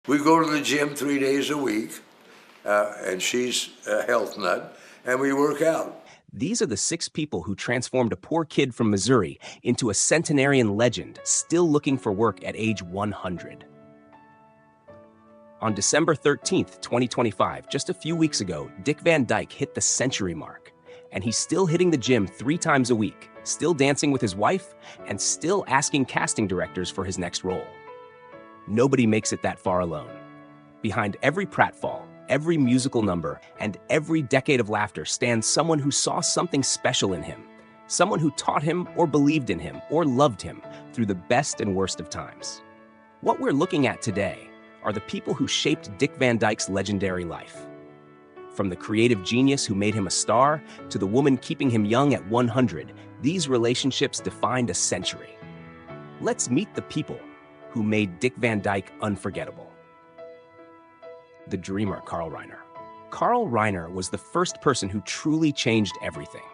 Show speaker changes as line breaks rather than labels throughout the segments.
We go to the gym 3 days a week, and she's a health nut, and we work out.
These are the 6 people who transformed a poor kid from Missouri into a centenarian legend still looking for work at age 100. On December 13th, 2025, just a few weeks ago, Dick Van Dyke hit the century mark. And he's still hitting the gym 3 times a week, still dancing with his wife, and still asking casting directors for his next role. Nobody makes it that far alone. Behind every pratfall, every musical number, and every decade of laughter stands someone who saw something special in him, someone who taught him or believed in him or loved him through the best and worst of times. What we're looking at today are the people who shaped Dick Van Dyke's legendary life. From the creative genius who made him a star to the woman keeping him young at 100, these relationships defined a century. Let's meet the people who made Dick Van Dyke unforgettable. The dreamer, Carl Reiner. Carl Reiner was the first person who truly changed everything.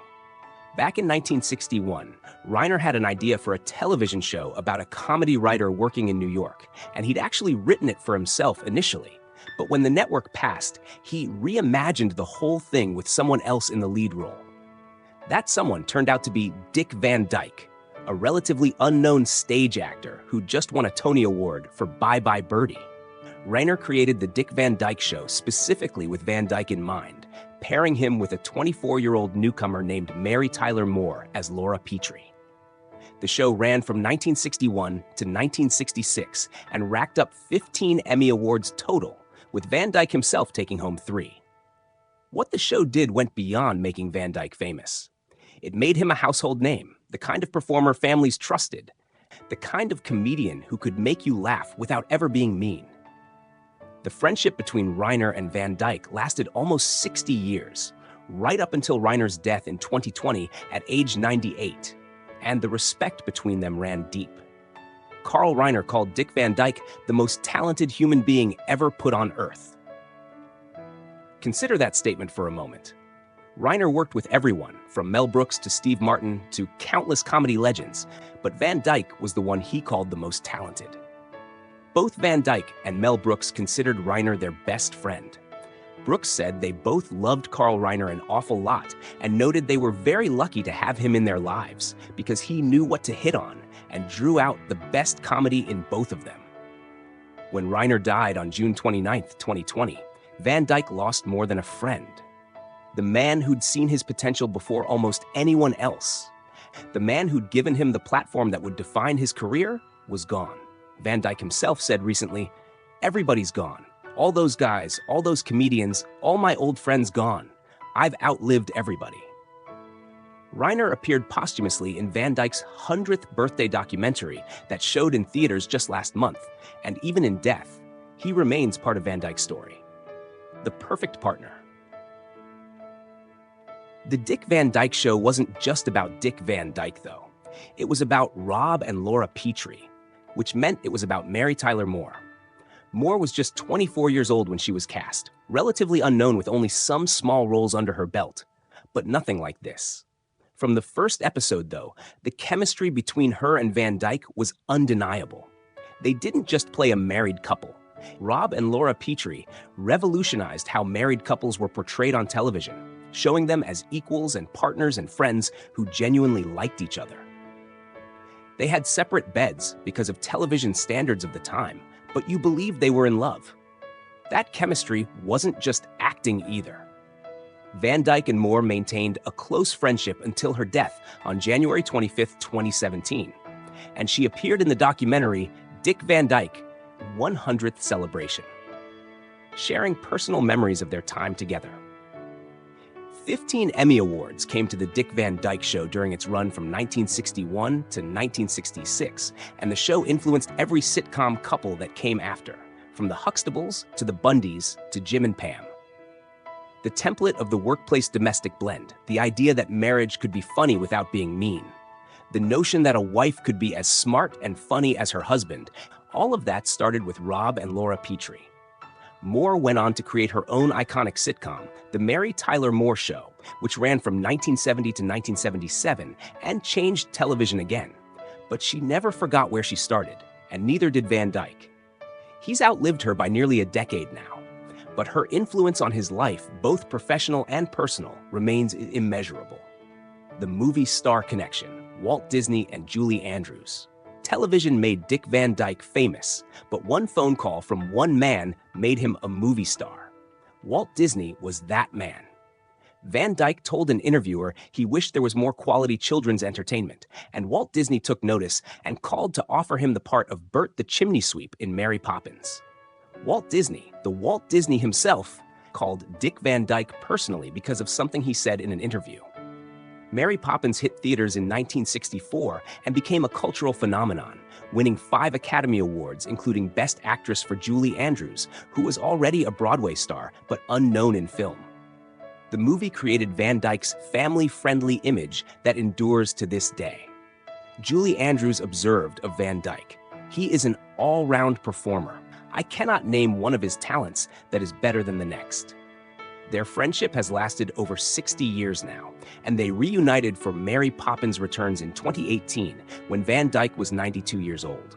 Back in 1961, Reiner had an idea for a television show about a comedy writer working in New York, and he'd actually written it for himself initially. But when the network passed, he reimagined the whole thing with someone else in the lead role. That someone turned out to be Dick Van Dyke, a relatively unknown stage actor who just won a Tony Award for Bye Birdie. Reiner created the Dick Van Dyke Show specifically with Van Dyke in mind, pairing him with a 24-year-old newcomer named Mary Tyler Moore as Laura Petrie. The show ran from 1961 to 1966 and racked up 15 Emmy Awards total, with Van Dyke himself taking home 3. What the show did went beyond making Van Dyke famous. It made him a household name, the kind of performer families trusted, the kind of comedian who could make you laugh without ever being mean. The friendship between Reiner and Van Dyke lasted almost 60 years, right up until Reiner's death in 2020 at age 98, and the respect between them ran deep. Carl Reiner called Dick Van Dyke the most talented human being ever put on Earth. Consider that statement for a moment. Reiner worked with everyone, from Mel Brooks to Steve Martin to countless comedy legends, but Van Dyke was the one he called the most talented. Both Van Dyke and Mel Brooks considered Reiner their best friend. Brooks said they both loved Carl Reiner an awful lot and noted they were very lucky to have him in their lives because he knew what to hit on and drew out the best comedy in both of them. When Reiner died on June 29, 2020, Van Dyke lost more than a friend. The man who'd seen his potential before almost anyone else. The man who'd given him the platform that would define his career was gone. Van Dyke himself said recently, "Everybody's gone. All those guys, all those comedians, all my old friends gone. I've outlived everybody." Reiner appeared posthumously in Van Dyke's 100th birthday documentary that showed in theaters just last month, and even in death, he remains part of Van Dyke's story. The perfect partner. The Dick Van Dyke Show wasn't just about Dick Van Dyke, though. It was about Rob and Laura Petrie, which meant it was about Mary Tyler Moore. Moore was just 24 years old when she was cast, relatively unknown with only some small roles under her belt, but nothing like this. From the first episode, though, the chemistry between her and Van Dyke was undeniable. They didn't just play a married couple. Rob and Laura Petrie revolutionized how married couples were portrayed on television, showing them as equals and partners and friends who genuinely liked each other. They had separate beds because of television standards of the time, but you believed they were in love. That chemistry wasn't just acting either. Van Dyke and Moore maintained a close friendship until her death on January 25, 2017, and she appeared in the documentary Dick Van Dyke, 100th Celebration, sharing personal memories of their time together. 15 Emmy Awards came to the Dick Van Dyke Show during its run from 1961 to 1966, and the show influenced every sitcom couple that came after, from the Huxtables to the Bundys to Jim and Pam. The template of the workplace domestic blend, the idea that marriage could be funny without being mean, the notion that a wife could be as smart and funny as her husband, all of that started with Rob and Laura Petrie. Moore went on to create her own iconic sitcom, The Mary Tyler Moore Show, which ran from 1970 to 1977 and changed television again. But she never forgot where she started, and neither did Van Dyke. He's outlived her by nearly a decade now, but her influence on his life, both professional and personal, remains immeasurable. The movie star connection, Walt Disney and Julie Andrews. Television made Dick Van Dyke famous, but one phone call from one man made him a movie star. Walt Disney was that man. Van Dyke told an interviewer he wished there was more quality children's entertainment, and Walt Disney took notice and called to offer him the part of Bert the Chimney Sweep in Mary Poppins. Walt Disney, the Walt Disney himself, called Dick Van Dyke personally because of something he said in an interview. Mary Poppins hit theaters in 1964 and became a cultural phenomenon, winning 5 Academy Awards, including Best Actress for Julie Andrews, who was already a Broadway star but unknown in film. The movie created Van Dyke's family-friendly image that endures to this day. Julie Andrews observed of Van Dyke, "He is an all-round performer. I cannot name one of his talents that is better than the next." Their friendship has lasted over 60 years now, and they reunited for Mary Poppins Returns in 2018 when Van Dyke was 92 years old.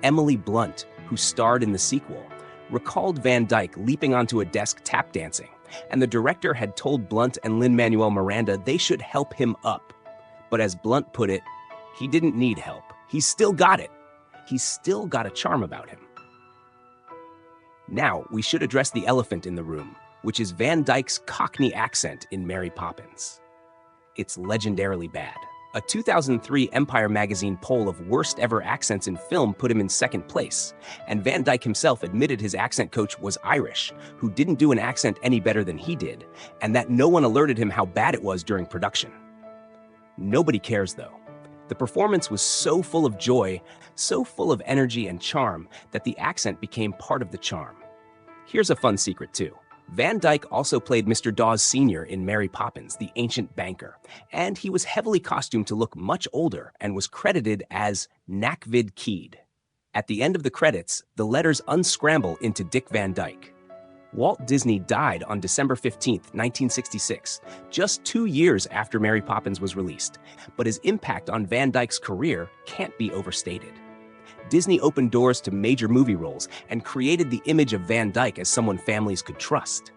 Emily Blunt, who starred in the sequel, recalled Van Dyke leaping onto a desk tap dancing, and the director had told Blunt and Lin-Manuel Miranda they should help him up. But as Blunt put it, he didn't need help. He's still got it. He's still got a charm about him. Now, we should address the elephant in the room, which is Van Dyke's Cockney accent in Mary Poppins. It's legendarily bad. A 2003 Empire magazine poll of worst ever accents in film put him in second place, and Van Dyke himself admitted his accent coach was Irish, who didn't do an accent any better than he did, and that no one alerted him how bad it was during production. Nobody cares, though. The performance was so full of joy, so full of energy and charm, that the accent became part of the charm. Here's a fun secret, too. Van Dyke also played Mr. Dawes Sr. in Mary Poppins, the ancient banker, and he was heavily costumed to look much older and was credited as Nakvid Keed. At the end of the credits, the letters unscramble into Dick Van Dyke. Walt Disney died on December 15, 1966, just 2 years after Mary Poppins was released, but his impact on Van Dyke's career can't be overstated. Disney opened doors to major movie roles and created the image of Van Dyke as someone families could trust.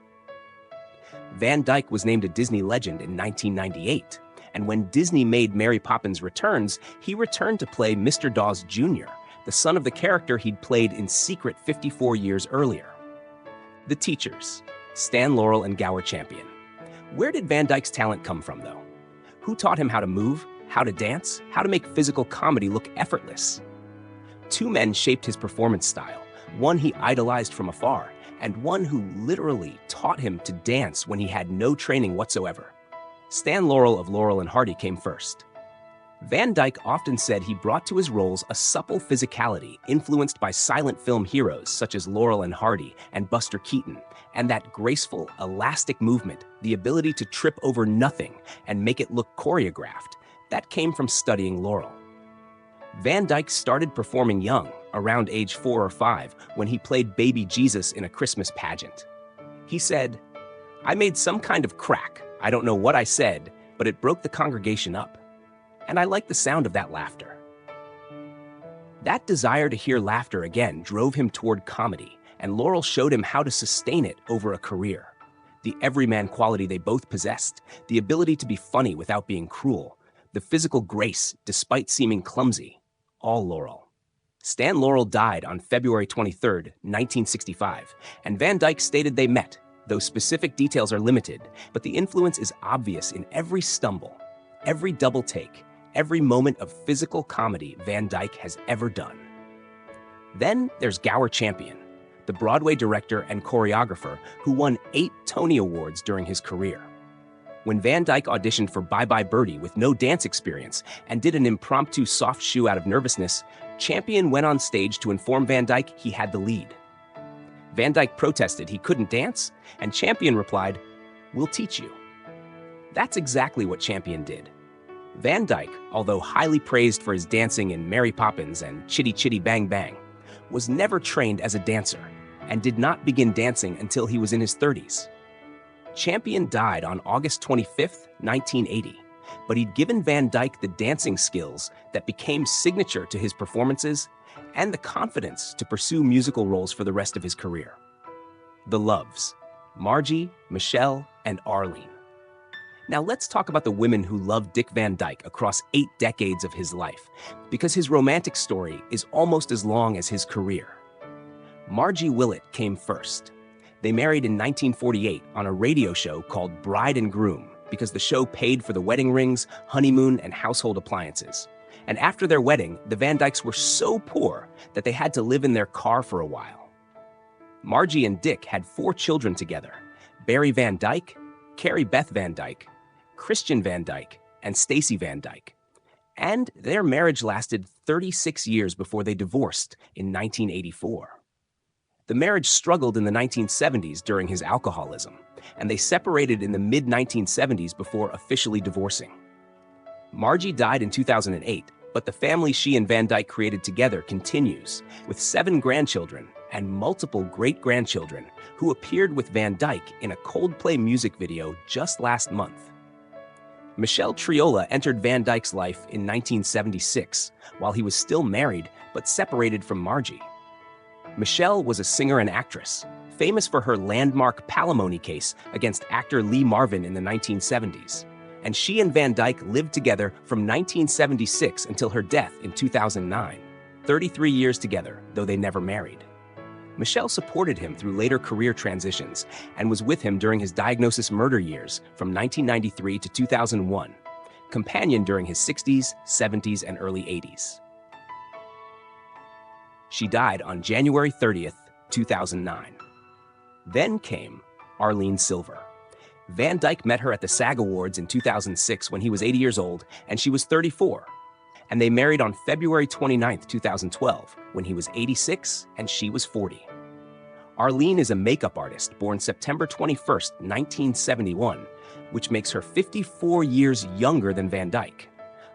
Van Dyke was named a Disney legend in 1998, and when Disney made Mary Poppins Returns, he returned to play Mr. Dawes Jr., the son of the character he'd played in Secret 54 years earlier. The teachers, Stan Laurel and Gower Champion. Where did Van Dyke's talent come from, though? Who taught him how to move, how to dance, how to make physical comedy look effortless? 2 men shaped his performance style, one he idolized from afar, and one who literally taught him to dance when he had no training whatsoever. Stan Laurel of Laurel and Hardy came first. Van Dyke often said he brought to his roles a supple physicality influenced by silent film heroes such as Laurel and Hardy and Buster Keaton, and that graceful, elastic movement, the ability to trip over nothing and make it look choreographed, that came from studying Laurel. Van Dyke started performing young, around age 4 or 5, when he played baby Jesus in a Christmas pageant. He said, "I made some kind of crack. I don't know what I said, but it broke the congregation up. And I liked the sound of that laughter." That desire to hear laughter again drove him toward comedy, and Laurel showed him how to sustain it over a career. The everyman quality they both possessed, the ability to be funny without being cruel, the physical grace despite seeming clumsy, all Laurel. Stan Laurel died on February 23, 1965, and Van Dyke stated they met, though specific details are limited, but the influence is obvious in every stumble, every double take, every moment of physical comedy Van Dyke has ever done. Then there's Gower Champion, the Broadway director and choreographer who won 8 Tony Awards during his career. When Van Dyke auditioned for Bye Birdie with no dance experience and did an impromptu soft shoe out of nervousness, Champion went on stage to inform Van Dyke he had the lead. Van Dyke protested he couldn't dance, and Champion replied, "We'll teach you." That's exactly what Champion did. Van Dyke, although highly praised for his dancing in Mary Poppins and Chitty Chitty Bang Bang, was never trained as a dancer and did not begin dancing until he was in his 30s. Champion died on August 25, 1980, but he'd given Van Dyke the dancing skills that became signature to his performances and the confidence to pursue musical roles for the rest of his career. The Loves: Margie, Michelle, and Arlene. Now let's talk about the women who loved Dick Van Dyke across 8 decades of his life, because his romantic story is almost as long as his career. Margie Willett came first. They married in 1948 on a radio show called Bride and Groom because the show paid for the wedding rings, honeymoon, and household appliances. And after their wedding, the Van Dykes were so poor that they had to live in their car for a while. Margie and Dick had 4 children together: Barry Van Dyke, Carrie Beth Van Dyke, Christian Van Dyke, and Stacy Van Dyke. And their marriage lasted 36 years before they divorced in 1984. The marriage struggled in the 1970s during his alcoholism, and they separated in the mid-1970s before officially divorcing. Margie died in 2008, but the family she and Van Dyke created together continues, with 7 grandchildren and multiple great-grandchildren who appeared with Van Dyke in a Coldplay music video just last month. Michelle Triola entered Van Dyke's life in 1976, while he was still married but separated from Margie. Michelle was a singer and actress, famous for her landmark palimony case against actor Lee Marvin in the 1970s. And she and Van Dyke lived together from 1976 until her death in 2009, 33 years together, though they never married. Michelle supported him through later career transitions and was with him during his diagnosis murder years from 1993 to 2001, companion during his 60s, 70s, and early 80s. She died on January 30th, 2009. Then came Arlene Silver. Van Dyke met her at the SAG Awards in 2006 when he was 80 years old and she was 34. And they married on February 29th, 2012, when he was 86 and she was 40. Arlene is a makeup artist born September 21st, 1971, which makes her 54 years younger than Van Dyke,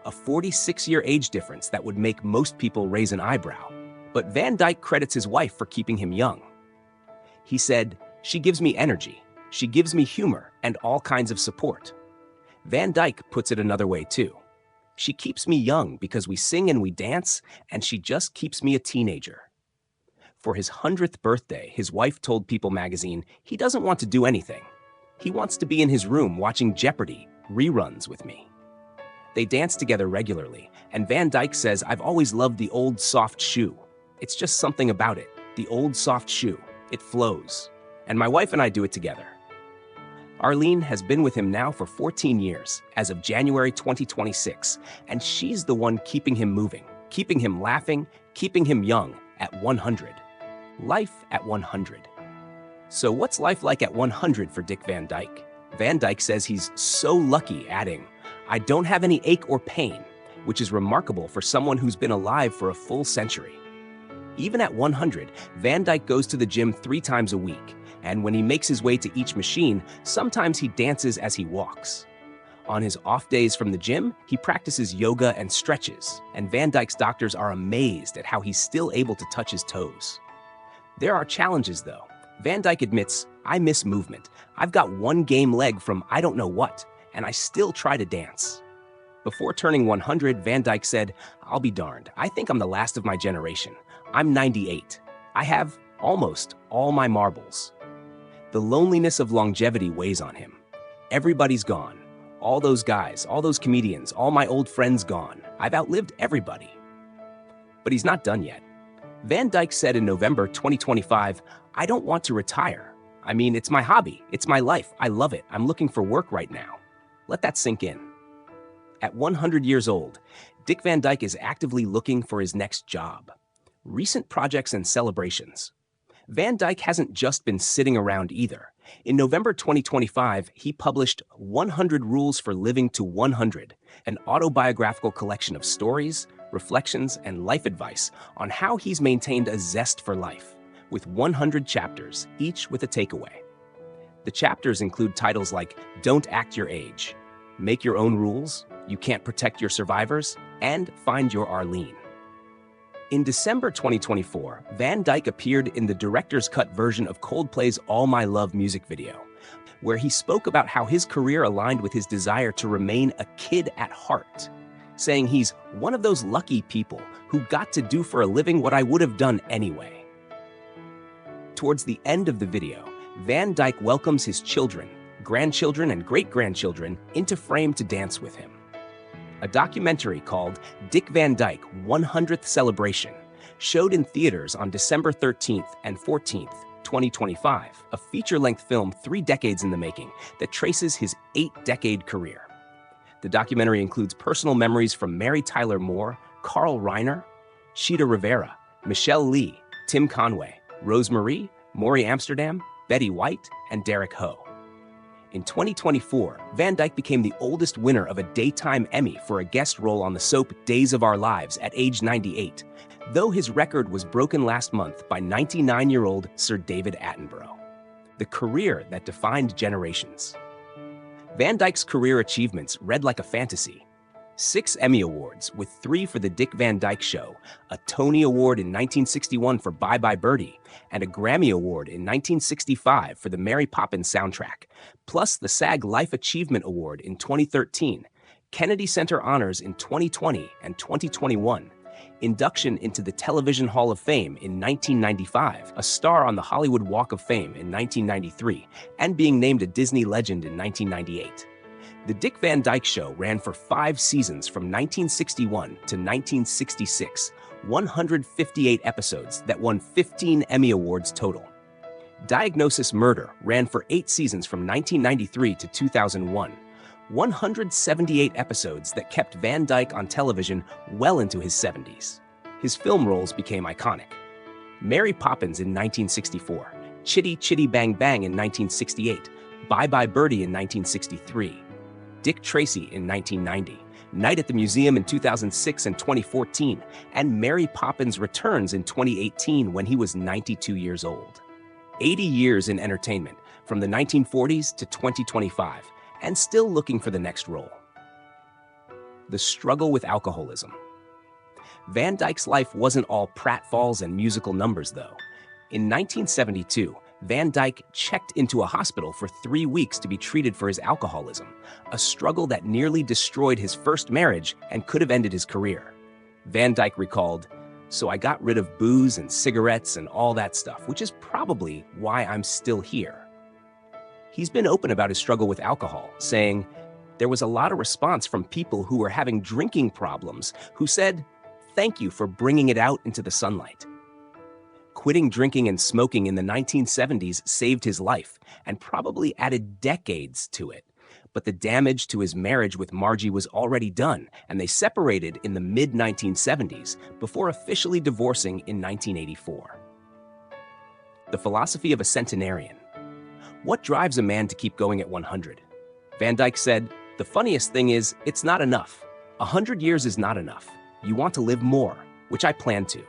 a 46-year age difference that would make most people raise an eyebrow. But Van Dyke credits his wife for keeping him young. He said, "She gives me energy, she gives me humor, and all kinds of support." Van Dyke puts it another way too. "She keeps me young because we sing and we dance, and she just keeps me a teenager." For his 100th birthday, his wife told People magazine he doesn't want to do anything. He wants to be in his room watching Jeopardy! Reruns with me. They dance together regularly, and Van Dyke says, "I've always loved the old soft shoe. It's just something about it, the old soft shoe. It flows. And my wife and I do it together." Arlene has been with him now for 14 years, as of January 2026, and she's the one keeping him moving, keeping him laughing, keeping him young at 100. Life at 100. So what's life like at 100 for Dick Van Dyke? Van Dyke says he's so lucky, adding, "I don't have any ache or pain," which is remarkable for someone who's been alive for a full century. Even at 100, Van Dyke goes to the gym 3 times a week, and when he makes his way to each machine, sometimes he dances as he walks. On his off days from the gym, he practices yoga and stretches, and Van Dyke's doctors are amazed at how he's still able to touch his toes. There are challenges, though. Van Dyke admits, "I miss movement. I've got one game leg from I don't know what, and I still try to dance." Before turning 100, Van Dyke said, "I'll be darned. I think I'm the last of my generation. I'm 98. I have almost all my marbles." The loneliness of longevity weighs on him. Everybody's gone. All those guys, all those comedians, all my old friends gone. I've outlived everybody. But he's not done yet. Van Dyke said in November 2025, "I don't want to retire. I mean, it's my hobby. It's my life. I love it. I'm looking for work right now." Let that sink in. At 100 years old, Dick Van Dyke is actively looking for his next job. Recent projects and celebrations. Van Dyke hasn't just been sitting around either. In November 2025, he published 100 Rules for Living to 100, an autobiographical collection of stories, reflections, and life advice on how he's maintained a zest for life, with 100 chapters, each with a takeaway. The chapters include titles like "Don't Act Your Age," "Make Your Own Rules," "You Can't Protect Your Survivors," and "Find Your Arlene." In December 2024, Van Dyke appeared in the director's cut version of Coldplay's All My Love music video, where he spoke about how his career aligned with his desire to remain a kid at heart, saying he's one of those lucky people who got to do for a living what I would have done anyway. Towards the end of the video, Van Dyke welcomes his children, grandchildren, and great-grandchildren into frame to dance with him. A documentary called Dick Van Dyke 100th Celebration showed in theaters on December 13th and 14th, 2025, a feature-length film 3 decades in the making that traces his 8-decade career. The documentary includes personal memories from Mary Tyler Moore, Carl Reiner, Sheeta Rivera, Michelle Lee, Tim Conway, Rose Marie, Maury Amsterdam, Betty White, and Derek Ho. In 2024, Van Dyke became the oldest winner of a Daytime Emmy for a guest role on the soap Days of Our Lives at age 98, though his record was broken last month by 99-year-old Sir David Attenborough. The career that defined generations. Van Dyke's career achievements read like a fantasy. 6 Emmy Awards, with 3 for The Dick Van Dyke Show, a Tony Award in 1961 for Bye Birdie, and a Grammy Award in 1965 for the Mary Poppins soundtrack, plus the SAG Life Achievement Award in 2013, Kennedy Center Honors in 2020 and 2021, induction into the Television Hall of Fame in 1995, a star on the Hollywood Walk of Fame in 1993, and being named a Disney legend in 1998. The Dick Van Dyke Show ran for 5 seasons from 1961 to 1966, 158 episodes that won 15 Emmy Awards total. Diagnosis Murder ran for 8 seasons from 1993 to 2001, 178 episodes that kept Van Dyke on television well into his 70s. His film roles became iconic. Mary Poppins in 1964, Chitty Chitty Bang Bang in 1968, Bye Birdie in 1963, Dick Tracy in 1990, Night at the Museum in 2006 and 2014, and Mary Poppins Returns in 2018 when he was 92 years old. 80 years in entertainment, from the 1940s to 2025, and still looking for the next role. The struggle with alcoholism. Van Dyke's life wasn't all pratfalls and musical numbers, though. In 1972, Van Dyke checked into a hospital for 3 weeks to be treated for his alcoholism, a struggle that nearly destroyed his first marriage and could have ended his career. Van Dyke recalled, "So I got rid of booze and cigarettes and all that stuff, which is probably why I'm still here." He's been open about his struggle with alcohol, saying, "There was a lot of response from people who were having drinking problems who said, 'Thank you for bringing it out into the sunlight.'" Quitting drinking and smoking in the 1970s saved his life and probably added decades to it. But the damage to his marriage with Margie was already done, and they separated in the mid-1970s before officially divorcing in 1984. The philosophy of a centenarian. What drives a man to keep going at 100? Van Dyke said, "The funniest thing is, it's not enough. 100 years is not enough. You want to live more, which I plan to."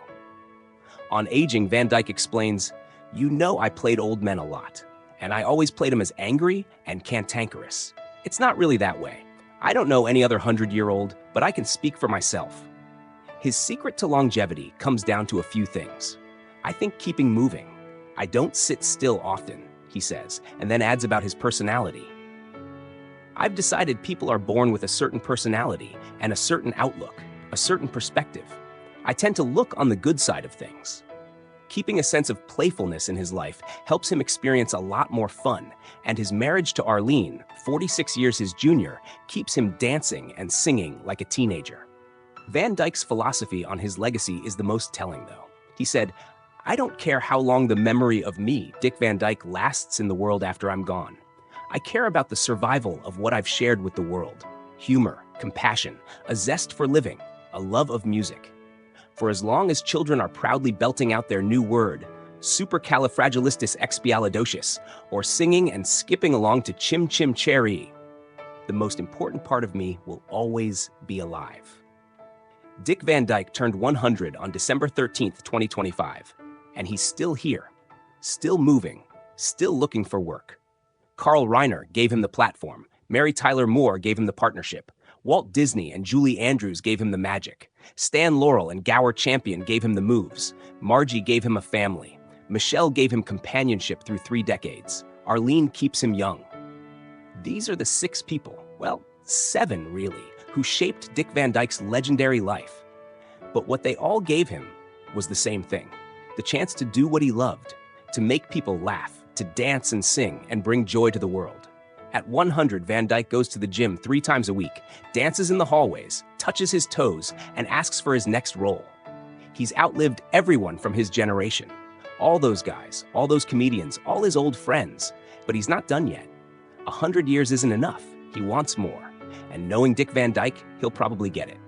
On aging, Van Dyke explains, "You know I played old men a lot, and I always played them as angry and cantankerous. It's not really that way. I don't know any other 100-year-old, but I can speak for myself." His secret to longevity comes down to a few things. "I think keeping moving. I don't sit still often," he says, and then adds about his personality. "I've decided people are born with a certain personality and a certain outlook, a certain perspective. I tend to look on the good side of things." Keeping a sense of playfulness in his life helps him experience a lot more fun, and his marriage to Arlene, 46 years his junior, keeps him dancing and singing like a teenager. Van Dyke's philosophy on his legacy is the most telling, though. He said, "I don't care how long the memory of me, Dick Van Dyke, lasts in the world after I'm gone. I care about the survival of what I've shared with the world. Humor, compassion, a zest for living, a love of music. For as long as children are proudly belting out their new word, supercalifragilisticexpialidocious, or singing and skipping along to Chim Chim Cherry, the most important part of me will always be alive." Dick Van Dyke turned 100 on December 13th, 2025, and he's still here, still moving, still looking for work. Carl Reiner gave him the platform. Mary Tyler Moore gave him the partnership. Walt Disney and Julie Andrews gave him the magic. Stan Laurel and Gower Champion gave him the moves. Margie gave him a family. Michelle gave him companionship through 3 decades. Arlene keeps him young. These are the 6 people, well, 7 really, who shaped Dick Van Dyke's legendary life. But what they all gave him was the same thing: the chance to do what he loved, to make people laugh, to dance and sing, and bring joy to the world. At 100, Van Dyke goes to the gym 3 times a week, dances in the hallways, touches his toes, and asks for his next role. He's outlived everyone from his generation. All those guys, all those comedians, all his old friends. But he's not done yet. 100 years isn't enough. He wants more. And knowing Dick Van Dyke, he'll probably get it.